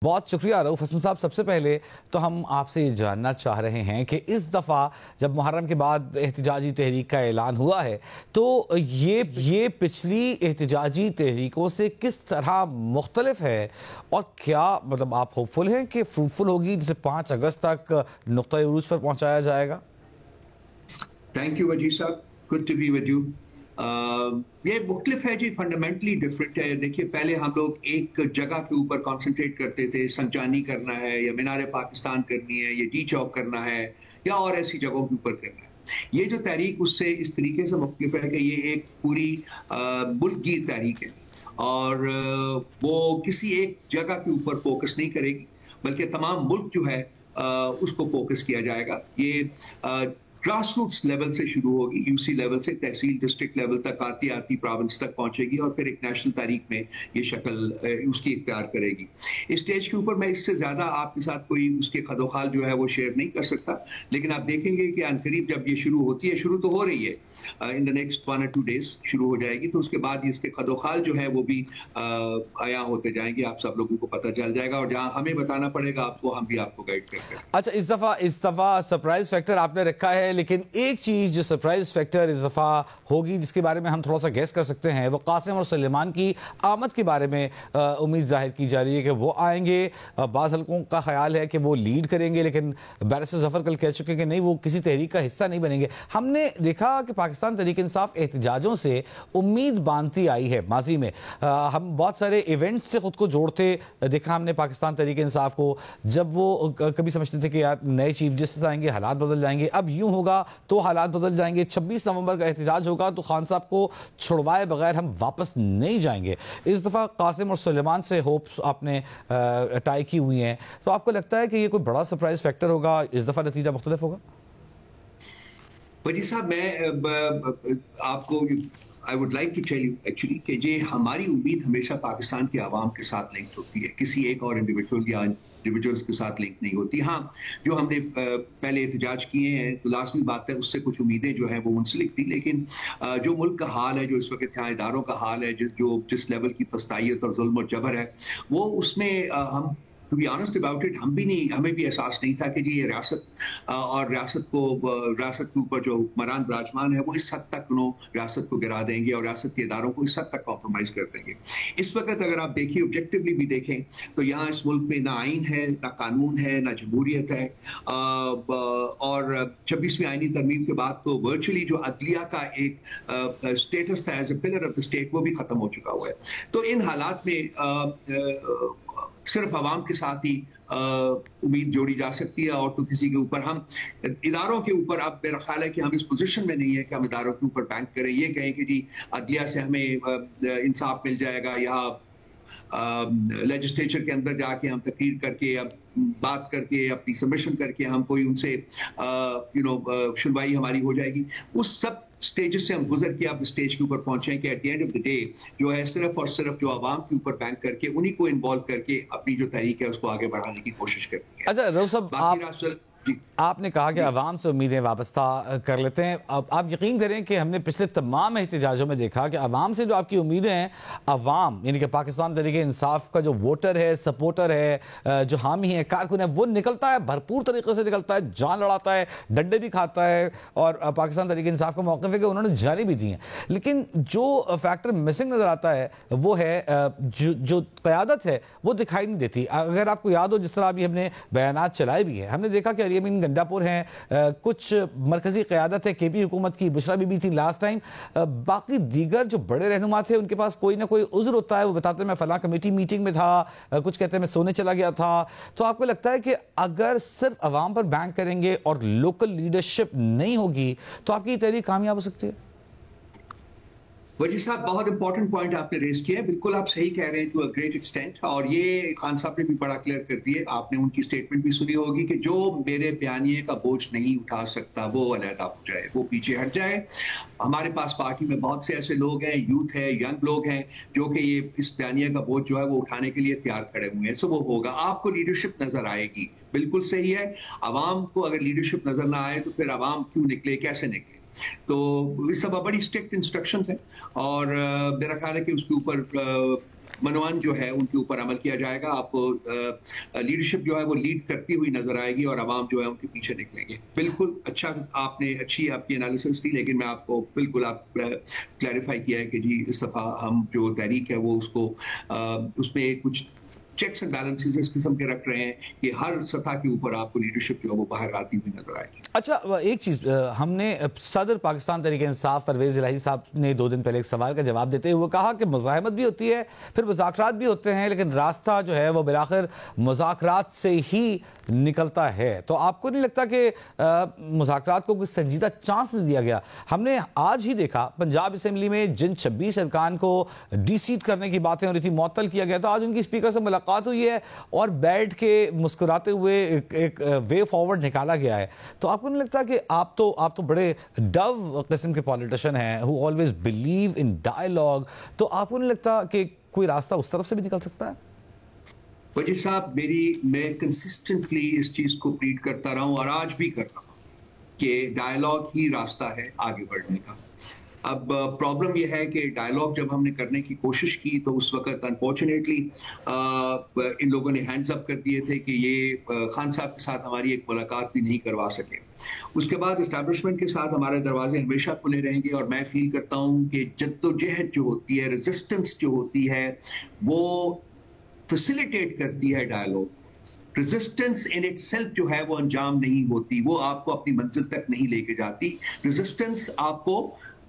बहुत शुक्रिया रऊफ हसन साहब। सबसे पहले तो हम आपसे ये जानना चाह रहे हैं कि इस दफ़ा जब मुहर्रम के बाद एहतिजाजी तहरीक का ऐलान हुआ है तो ये पिछली एहतिजाजी तहरीकों से किस तरह मुख्तलिफ है और क्या मतलब आप होपफुल हैं कि फ्रूटफुल होगी, जिसे 5 अगस्त तक नुक्ता उरूज पर पहुंचाया जाएगा? थैंक यू वजी साहब, good to be with you. ये मुख्तलिफ है जी, फंडामेंटली डिफरेंट है। देखिए, पहले हम लोग एक जगह के ऊपर कंसंट्रेट करते थे, संजानी करना है या मीनार पाकिस्तान करनी है या डी चौक करना है या और ऐसी जगहों के ऊपर करना है। ये जो तहरीक उससे इस तरीके से मुख्तलिफ है कि ये एक पूरी मुल्कगीर तहरीक है और वो किसी एक जगह के ऊपर फोकस नहीं करेगी, बल्कि तमाम मुल्क जो है उसको फोकस किया जाएगा। ये ग्रास रूट्स लेवल से शुरू होगी, यूसी लेवल से तहसील डिस्ट्रिक्ट लेवल तक आती आती प्रोविंस तक पहुंचेगी और फिर एक नेशनल तारीख में ये शक्ल उसकी इख्तियार करेगी। इस स्टेज के ऊपर मैं इससे ज्यादा आपके साथ कोई उसके खदोखाल जो है वो शेयर नहीं कर सकता, लेकिन आप देखेंगे कि अनकरीब जब ये शुरू होती है, शुरू तो हो रही है, in the next 1 or 2 days शुरू हो जाएगी, तो उसके बाद इसके खदोखाल जो है वो भी आया होते जाएंगे, आप सब लोगों को पता चल जाएगा और जहां हमें बताना पड़ेगा आपको, हम भी आपको गाइड करते हैं। अच्छा, इस दफा सरप्राइज फैक्टर आपने रखा है, लेकिन एक चीज जो सरप्राइज फैक्टर इस दफा होगी जिसके बारे में हम थोड़ा सा गैस कर सकते हैं, वो कासिम और सुलेमान की आमद के बारे में उम्मीद जाहिर की जा रही है कि वो आएंगे। बाज़ हल्कों का ख्याल है कि वो लीड करेंगे, लेकिन बैरिस्टर जफर कल कह चुके हैं कि नहीं, वो किसी तहरीक का हिस्सा नहीं बनेंगे। हमने देखा कि पाकिस्तान तहरीक इंसाफ एहतजाजों से उम्मीद बांधती आई है माजी में। हम बहुत सारे इवेंट्स से खुद को जोड़ते देखा हमने पाकिस्तान तहरीक इंसाफ को, जब वो कभी समझते थे कि यार नए चीफ जस्टिस आएंगे, हालात बदल जाएंगे, अब यूं होगा तो हालात बदल जाएंगे, 26 नवंबर का एहतजाज होगा तो खान साहब को छुड़वाए बगैर हम वापस नहीं जाएंगे। इस दफा कासिम और सुलेमान से होप्स आपने टाई की हुई हैं, तो आपको लगता है कि ये कोई बड़ा सरप्राइज फैक्टर होगा, इस दफा नतीजा मुख्तलिफ होगा? वजी साहब, मैं आपको I would like to tell you actually कि ये हमारी उम्मीद हमेशा पाकिस्तान की आवाम के साथ लिंक होती है, किसी एक और इंडिविजुअल्स के साथ लिंक नहीं होती। हाँ, जो हमने पहले एहतजाज किए हैं तो लाजमी बात है उससे कुछ उम्मीदें जो हैं वो मुंसलिक थी, लेकिन जो मुल्क का हाल है, जो इस वक्त यहाँ इदारों का हाल है, जिस लेवल की फस्तायत और जुल्म और जबर है, वो उसमें हम to be honest about it, हमें भी एहसास नहीं था कि जी ये रियासत और रियासत के ऊपर जो हुक्मरान विराजमान है वो इस हद तक रियासत को गिरा देंगे और रियासत के इदारों को इस हद तक कॉम्प्रोमाइज कर देंगे। इस वक्त अगर आप देखिए, ऑब्जेक्टिवली भी देखें, तो यहाँ इस मुल्क में ना आइन है, ना कानून है, ना जमहूरियत है, और 26वीं आइनी तरमीम के बाद तो वर्चुअली जो अदलिया का एक स्टेटस था as a pillar of the state, वो भी खत्म हो चुका हुआ है। तो इन हालात में सिर्फ आवाम के साथ ही उम्मीद जोड़ी जा सकती है, और तो किसी के ऊपर, हम इदारों के ऊपर, अब मेरा ख्याल है कि हम इस पोजीशन में नहीं है कि हम इदारों के ऊपर बैंक करें, ये कहें कि जी अदलिया से हमें इंसाफ मिल जाएगा या लेजिस्लेचर के अंदर जाके हम तकरीर करके, अब बात करके, अपनी सबमिशन करके हम कोई उनसे सुनवाई हमारी हो जाएगी। उस सब स्टेजेस से हम गुजर के अब स्टेज के ऊपर पहुंचे कि at the end of the day जो है सिर्फ और सिर्फ जो आवाम के ऊपर बैंक करके, उन्हीं को इन्वॉल्व करके अपनी जो तहरीक है उसको आगे बढ़ाने की कोशिश करनी है। अच्छा रऊफ साहब, आपने कहा कि अवाम से उम्मीदें वाबस्ता कर लेते हैं। अब आप यकीन करें कि हमने पिछले तमाम एहतजाजों में देखा कि अवाम से जो आपकी उम्मीदें हैं, अवाम यानी कि पाकिस्तान तहरीक इंसाफ का जो वोटर है, सपोर्टर है, जो हामी है, कारकुन है, वो निकलता है, भरपूर तरीके से निकलता है, जान लड़ाता है, डंडे भी खाता है, और पाकिस्तान तहरीक इंसाफ का मौक़िफ़ है कि उन्होंने जारी भी दी हैं। लेकिन जो फैक्टर मिसिंग नज़र आता है वो है जो क़यादत है वो दिखाई नहीं देती। अगर आपको याद हो, जिस तरह अभी हमने बयानात चलाए भी हैं, हमने देखा कि अमीन गंडापुर हैं, कुछ मरकजी क़यादत है केपी हुकूमत की, बुशरा बीबी थी लास्ट टाइम, बाकी दीगर जो बड़े रहनुमा थे उनके पास कोई ना कोई उज़्र होता है, वो बताते हैं मैं फलां कमेटी मीटिंग में था, कुछ कहते हैं मैं सोने चला गया था। तो आपको लगता है कि अगर सिर्फ अवाम पर बैंक करेंगे और लोकल लीडरशिप नहीं होगी तो आपकी तहरीक कामयाब हो सकती है? वजी साहब, बहुत इंपॉर्टेंट पॉइंट आपने रेज किया है, बिल्कुल आप सही कह रहे हैं टू अ ग्रेट एक्सटेंट, और ये खान साहब ने भी बड़ा क्लियर कर दिए। आपने उनकी स्टेटमेंट भी सुनी होगी कि जो मेरे बयानिए का बोझ नहीं उठा सकता वो अलहदा हो जाए, वो पीछे हट जाए। हमारे पास पार्टी में बहुत से ऐसे लोग हैं, यूथ है, यंग लोग हैं, जो कि ये इस बयानिए का बोझ जो है वो उठाने के लिए तैयार खड़े हुए हैं। सो वो होगा, आपको लीडरशिप नजर आएगी, बिल्कुल सही है। आवाम को अगर लीडरशिप नजर ना आए तो फिर आवाम क्यों निकले, कैसे निकले? तो ये सब बड़ी स्ट्रिक्ट इंस्ट्रक्शंस हैं और मेरा ख्याल है कि उसके ऊपर मनवान जो है उनके ऊपर अमल किया जाएगा। आपको लीडरशिप जो है वो लीड करती हुई नजर आएगी और अवाम जो है उनके पीछे निकलेंगे। बिल्कुल अच्छी आपकी एनालिसिस थी, लेकिन मैं आपको बिल्कुल आप क्लैरिफाई किया है कि जी इस दफा हम जो तहरीक है वो उसको उसमें कुछ चेक्स एंड बैलेंसेस इस किस्म के रख रहे हैं कि हर सतह के ऊपर आपको लीडरशिप जो है वो बाहर आती हुई नजर आएगी। अच्छा, एक चीज हमने सदर पाकिस्तान तहरीक इंसाफ परवेज इलाही साहब ने 2 दिन पहले एक सवाल का जवाब देते हुए कहा कि मुज़ाहमत भी होती है, फिर मुज़ाकरात भी होते हैं, लेकिन रास्ता जो है वो बिलाखिर मुज़ाकरात से ही निकलता है। तो आपको नहीं लगता कि मुज़ाकरात को कोई संजीदा चांस नहीं दिया गया? हमने आज ही देखा पंजाब असेंबली में जिन 26 अरकान को डीसीट करने की बातें हो रही थी, मुअत्तल किया गया था। आज उनकी स्पीकर से मुलाकात हुई है और बैठ के मुस्कुराते हुए एक वे फॉरवर्ड निकाला गया है। तो आपको नहीं लगता कि आप तो बड़े डव किस्म के पॉलिटिशियन हैं who always believe in dialogue, तो आपको नहीं लगता कि कोई रास्ता उस तरफ से भी निकल सकता है? वजी साहब, मैं कंसिस्टेंटली इस चीज को प्लीड करता रहा हूं और आज भी कर रहा हूं कि डायलॉग ही रास्ता है आगे बढ़ने का। अब प्रॉब्लम यह है कि डायलॉग जब हमने करने की कोशिश की तो उस वक्त अनफॉर्चुनेटली इन लोगों ने हैंड्स अप कर दिए थे कि ये खान साहब के साथ हमारी एक मुलाकात भी नहीं करवा सके। उसके बाद इस्टेब्लिशमेंट के साथ हमारे दरवाजे हमेशा खुले रहेंगे और मैं फील करता हूं कि जद्दोजहद जो होती है, रेजिस्टेंस जो होती है, वो फैसिलिटेट करती है डायलॉग। रेजिस्टेंस इन इटसेल्फ जो है वो अंजाम नहीं होती, वो आपको अपनी मंजिल तक नहीं लेके जाती। रेजिस्टेंस आपको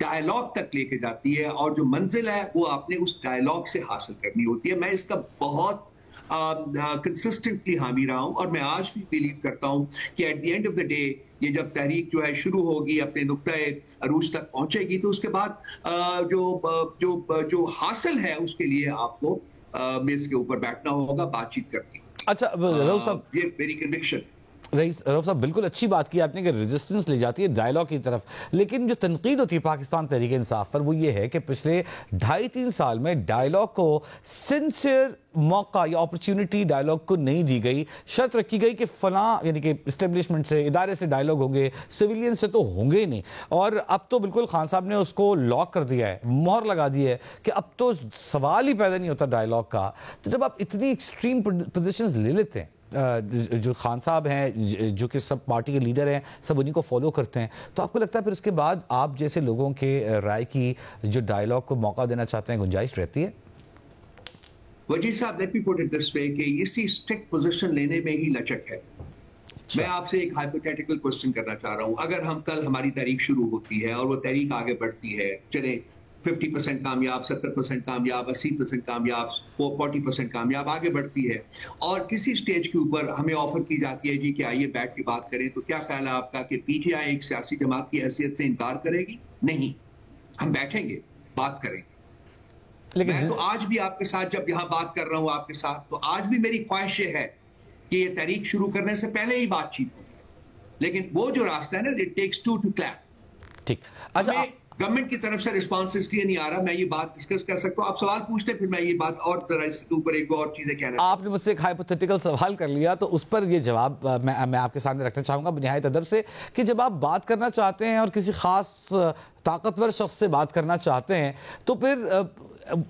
डायलॉग तक लेके जाती है और जो मंजिल है वो आपने उस डायलॉग से हासिल करनी होती है। मैं इसका बहुत कंसिस्टेंटली हामी रहा हूं और मैं आज भी बिलीव करता हूं कि at the end of the day ये जब तहरीक जो है शुरू होगी, अपने नुक्ता अरूज तक पहुंचेगी, तो उसके बाद जो हासिल है उसके लिए आपको मेज के ऊपर बैठना होगा, बातचीत करनी होगी। अच्छा रऊफ साहब, ये मेरी कन्विक्शन। रऊफ साहब, बिल्कुल अच्छी बात की आपने कि रेजिस्टेंस ले जाती है डायलॉग की तरफ, लेकिन जो तनकीद होती है पाकिस्तान तहरीक इंसाफ पर वो ये है कि पिछले 2.5-3 साल में डायलॉग को सिंसियर मौका या अपॉर्चुनिटी डायलॉग को नहीं दी गई। शर्त रखी गई कि फला यानी कि इस्टेब्लिशमेंट से, इदारे से डायलॉग होंगे, सिविलियन से तो होंगे ही नहीं। और अब तो बिल्कुल खान साहब ने उसको लॉक कर दिया है, मोहर लगा दी है कि अब तो सवाल ही पैदा नहीं होता डायलॉग का। तो जब आप इतनी एक्सट्रीम पोजीशंस ले लेते हैं, जो खान साहब हैं जो कि सब पार्टी के लीडर हैं, सब उन्हीं को फॉलो करते हैं, तो आपको लगता है फिर उसके बाद आप जैसे लोगों के राय की जो डायलॉग को मौका देना चाहते हैं, गुंजाइश रहती है? वजीर साहब, let me put it this way कि इसी स्ट्रिक्ट पोजीशन लेने में ही लचक है। मैं आपसे एक हाइपोथेटिकल क्वेश्चन करना चाह रहा हूं। अगर हम कल हमारी तहरीक शुरू होती है और वो तहरीक आगे बढ़ती है, चले 50% कामयाब, 70% कामयाब, 80% कामयाब, 40% कामयाब, आगे बढ़ती है और किसी स्टेज के ऊपर हमें ऑफर की जाती है जी कि आइए बैठ के बात करें, तो क्या ख्याल है आपका कि पीटीआई एक सियासी जमात की हैसियत से इनकार करेगी? नहीं, हम बैठेंगे, बात करेंगे। लेकिन मैं तो आज भी आपके साथ जब यहां बात कर रहा हूं आपके साथ, तो आज भी मेरी ख्वाहिश है कि ये तहरीक शुरू करने से पहले ही बातचीत हो, लेकिन वो जो रास्ता है ना, it takes two to clap. ठीक, अच्छा, गवर्नमेंट की तरफ से रिस्पांस इसलिए नहीं आ रहा। मैं ये बात डिस्कस कर सकता हूं, आप सवाल पूछते फिर मैं ये बात और तरह इसके ऊपर एक और चीजें कहना। आपने मुझसे एक हाइपोथेटिकल सवाल कर लिया, तो उस पर ये जवाब मैं आपके सामने रखना चाहूंगा निहायत अदब से, कि जब आप बात करना चाहते हैं और किसी खास ताकतवर शख्स से बात करना चाहते हैं, तो फिर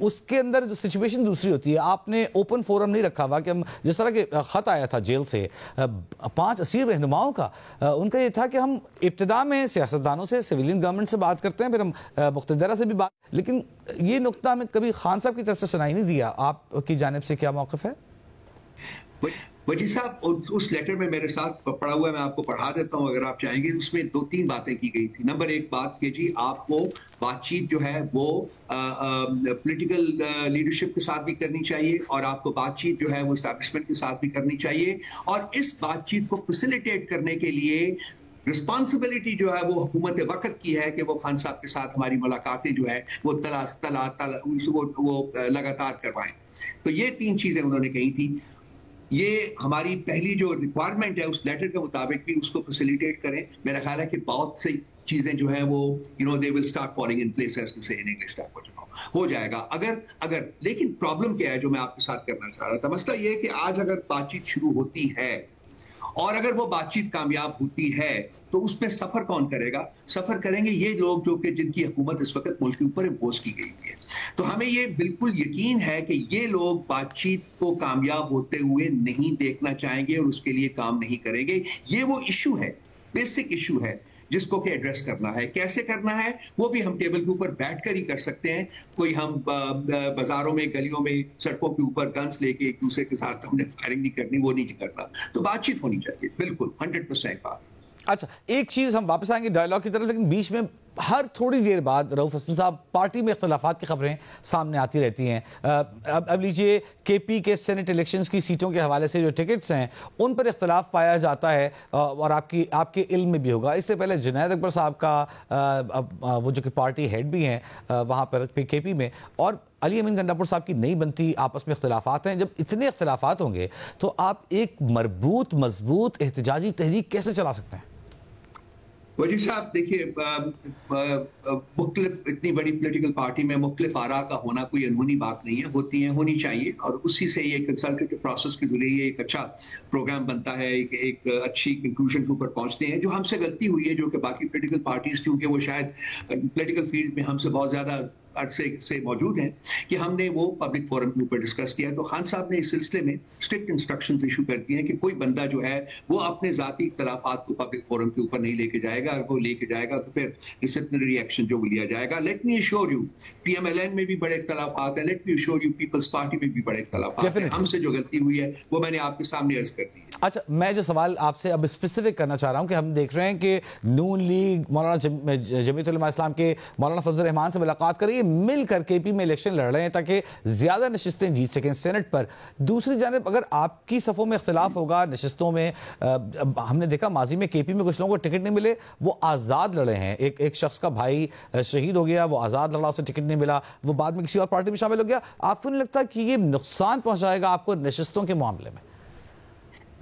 उसके अंदर जो सिचुएशन दूसरी होती है। आपने ओपन फोरम नहीं रखा हुआ कि हम, जिस तरह के खत आया था जेल से 5 असीर रहनुमाओं का, उनका ये था कि हम इब्तिदा में सियासतदानों से, सिविलियन गवर्नमेंट से बात करते हैं, फिर हम मुक़्तदरा से भी बात, लेकिन ये नुक्ता हमें कभी खान साहब की तरफ से सुनाई नहीं दिया। आपकी जानिब से क्या मौक़िफ़ है? वजी साहब, उस लेटर में मेरे साथ पढ़ा हुआ है, मैं आपको पढ़ा देता हूं अगर आप चाहेंगे। उसमें 2-3 बातें की गई थी। नंबर 1 बात कि जी आपको बातचीत जो है वो पॉलिटिकल लीडरशिप के साथ भी करनी चाहिए और आपको बातचीत जो है वो एस्टैब्लिशमेंट के साथ भी करनी चाहिए, और इस बातचीत को फैसिलिटेट करने के लिए रिस्पॉन्सिबिलिटी जो है वो हुकूमत वक्त की है कि वो खान साहब के साथ हमारी मुलाकातें जो है वो लगातार करवाएं। तो ये 3 चीजें उन्होंने कही थी। ये हमारी पहली जो रिक्वायरमेंट है उस लेटर के मुताबिक भी उसको फैसिलिटेट करें। मेरा ख्याल है कि बहुत सी चीजें जो है वो they will start falling in place as to say in English हो जाएगा अगर लेकिन प्रॉब्लम क्या है जो मैं आपके साथ करना चाह रहा था, मसला ये है कि आज अगर बातचीत शुरू होती है और अगर वो बातचीत कामयाब होती है तो उसमें सफर कौन करेगा? सफर करेंगे ये लोग जो कि जिनकी हुकूमत इस वक्त मुल्क के ऊपर इम्पोज की गई है। तो हमें ये बिल्कुल यकीन है कि ये लोग बातचीत को कामयाब होते हुए नहीं देखना चाहेंगे और उसके लिए काम नहीं करेंगे। ये वो इशू है, बेसिक इशू है जिसको कि एड्रेस करना है। कैसे करना है वो भी हम टेबल के ऊपर बैठकर ही कर सकते हैं। कोई हम बाजारों में, गलियों में, सड़कों के ऊपर गन्स लेके एक दूसरे के साथ हमने फायरिंग नहीं करनी, वो नहीं करना। तो बातचीत होनी चाहिए, बिल्कुल 100% बात। अच्छा, एक चीज हम वापस आएंगे डायलॉग की तरफ, लेकिन बीच में हर थोड़ी देर बाद रऊफ हसन साहब पार्टी में इख्तलाफात की खबरें सामने आती रहती हैं। अब लीजिए केपी के सेनेट इलेक्शंस की सीटों के हवाले से जो टिकट्स हैं उन पर इख्तलाफ पाया जाता है और आपके इल्म में भी होगा। इससे पहले जुनैद अकबर साहब का वो जो कि पार्टी हेड भी हैं वहाँ पर केपी में, और अली अमीन गंडापुर साहब की नहीं बनती, आपस में इख्तलाफात हैं। जब इतने इख्तलाफात होंगे तो आप एक मरबूत मजबूत एहतजाजी तहरीक कैसे चला सकते हैं? वजी साहब देखिए, मुख्तलिफ इतनी बड़ी पॉलिटिकल पार्टी में मुख्तलिफ आरा का होना कोई अनहोनी बात नहीं है, होती है, होनी चाहिए, और उसी से ये कंसल्टेटिव प्रोसेस के जरिए एक अच्छा प्रोग्राम बनता है, एक अच्छी कंक्लूजन के ऊपर पहुंचते हैं। जो हमसे गलती हुई है, जो कि बाकी पॉलिटिकल पार्टीज, क्योंकि वो शायद पॉलिटिकल फील्ड में हमसे बहुत ज्यादा अरसे से मौजूद हैं, कि हमने वो पब्लिक फोरम के ऊपर डिस्कस किया। तो खान साहब ने इस सिलसिले में स्ट्रिक्ट इंस्ट्रक्शंस इशू कर दिए हैं कि कोई बंदा जो है वो अपने जाती इख्तलाफात को पब्लिक फोरम के ऊपर नहीं लेके जाएगा। अगर वो लेके जाएगा तो फिर डिसिप्लिनरी एक्शन जो लिया जाएगा। Let me assure you, PMLN में भी बड़े इख्तलाफात हैं, let me assure you People's Party में भी बड़े इख्तलाफात हैं। हमसे जो गलती हुई है वो मैंने आपके सामने अर्ज कर दी। अच्छा, मैं जो सवाल आपसे अब स्पेसिफिक करना चाह रहा हूं कि हम देख रहे हैं कि नून लीग मौलाना जमीयत उलमा इस्लाम के मौलाना फजल रहमान से मुलाकात करिए, मिलकर केपी में इलेक्शन लड़ रहे हैं ताकि ज्यादा नशिस्तें जीत सकें सेनेट पर। दूसरी जानब अगर आपकी सफ़ों में इख्तिलाफ होगा नशिस्तों में, हमने देखा माजी में केपी में कुछ लोगों को टिकट नहीं मिले, वो आज़ाद लड़े हैं। एक शख्स का भाई शहीद हो गया, वो आज़ाद लड़ा, उसे टिकट नहीं मिला, वो बाद में किसी और पार्टी में शामिल हो गया। आपको नहीं लगता कि ये नुकसान पहुंचाएगा आपको नशिस्तों के मामले में?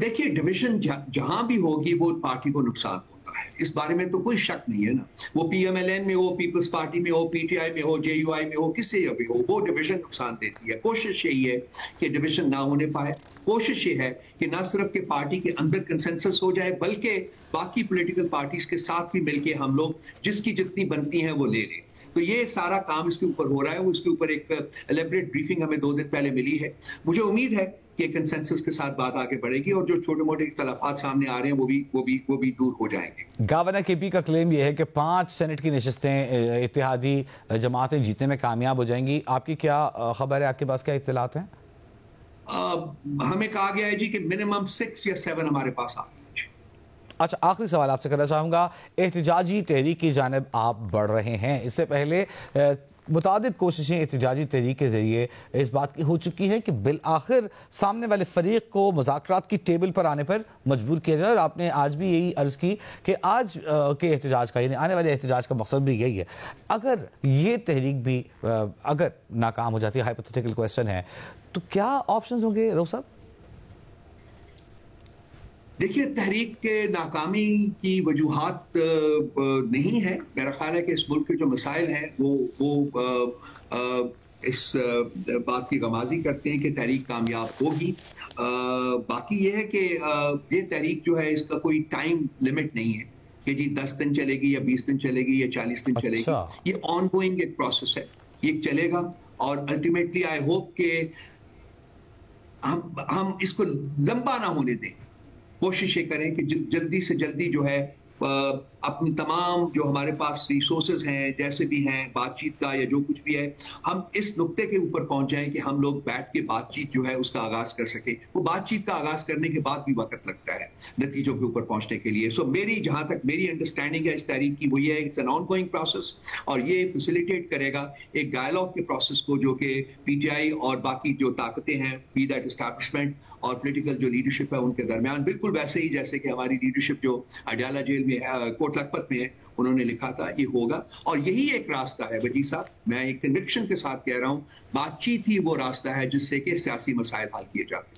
देखिए, डिवीजन जहां भी होगी वो पार्टी को नुकसान होता है, इस बारे में तो कोई शक नहीं है ना। वो पीएमएलएन में हो, पीपल्स पार्टी में हो, पीटीआई में हो, जेयूआई में हो, किससे भी हो, वो डिवीजन नुकसान देती है। कोशिश यही है कि डिवीजन ना होने पाए। कोशिश ये है कि ना सिर्फ के पार्टी के अंदर कंसेंसस हो जाए, बल्कि बाकी पॉलिटिकल पार्टीज के साथ भी मिलके हम लोग जिसकी जितनी बनती हैं वो ले लें। तो ये सारा काम इसके ऊपर हो रहा है। उसके ऊपर एक एलेबरेट ब्रीफिंग हमें 2 दिन पहले मिली है। मुझे उम्मीद है कि कंसेंसस के साथ बात आगे बढ़ेगी और जो छोटे मोटे इख्तलाफात सामने आ रहे हैं वो भी दूर हो जाएंगे। गवर्नर केपी का क्लेम यह है कि 5 सेनेट की नशिस्तें इत्तेहादी जमातें जीतने में कामयाब हो जाएंगी। आपकी क्या खबर है, आपके पास क्या इत्तलात हैं? हमें कहा गया है जी कि मिनिमम 6 या 7 हमारे पास आ गए। अच्छा, आखिरी सवाल आपसे करना चाहूँगा। एहतजाजी तहरीक की जानिब आप बढ़ रहे हैं, इससे पहले मुतादिद कोशिशें एहतजाजी तहरीक के ज़रिए इस बात की हो चुकी है कि बिल आखिर सामने वाले फरीक को मुज़ाकरात की टेबल पर आने पर मजबूर किया जाए। और आपने आज भी यही अर्ज़ की कि आज के एहतजाज का, यानी आने वाले एहतजाज का मकसद भी यही है। अगर ये तहरीक भी अगर नाकाम हो जाती है, हाइपोथेटिकल क्वेश्चन है, तो क्या ऑप्शंस होंगे रऊफ साहब? देखिए, तहरीक के नाकामी की वजूहात नहीं है। मेरा ख्याल है कि इस मुल्क के जो मसाइल हैं वो इस बात की गमाजी करते हैं कि तहरीक कामयाब होगी। बाकी ये है कि ये तहरीक जो है इसका कोई टाइम लिमिट नहीं है कि जी 10 दिन चलेगी या 20 दिन चलेगी या 40 दिन चलेगी। ये ऑनगोइंग एक प्रोसेस है, ये चलेगा और अल्टीमेटली आई होप कि हम इसको लंबा ना होने दें। कोशिश ये करें कि जल्दी से जल्दी जो है अपनी तमाम जो हमारे पास रिसोर्सेज हैं, जैसे भी हैं, बातचीत का या जो कुछ भी है, हम इस नुक्ते के ऊपर पहुंच जाएं कि हम लोग बैठ के बातचीत जो है उसका आगाज कर सकें। वो बातचीत का आगाज करने के बाद भी वक्त लगता है नतीजों के ऊपर पहुंचने के लिए। सो जहां तक मेरी अंडरस्टैंडिंग है इस तहरीक की, वो ये है इट्स एन ऑनगोइंग प्रोसेस और ये फैसिलिटेट करेगा एक डायलॉग के प्रोसेस को, जो कि पीटीआई और बाकी जो ताकतें हैं, बी दैट एस्टैब्लिशमेंट और पॉलिटिकल जो लीडरशिप है उनके दरमियान, बिल्कुल वैसे ही जैसे कि हमारी लीडरशिप जो अडयाला जेल में, कोट लखपत में उन्होंने लिखा था, ये होगा। और यही एक रास्ता है वजी साहब, मैं एक कन्विक्शन के साथ कह रहा हूं, बातचीत ही वो रास्ता है जिससे कि सियासी मसाइल हल किए जाते हैं।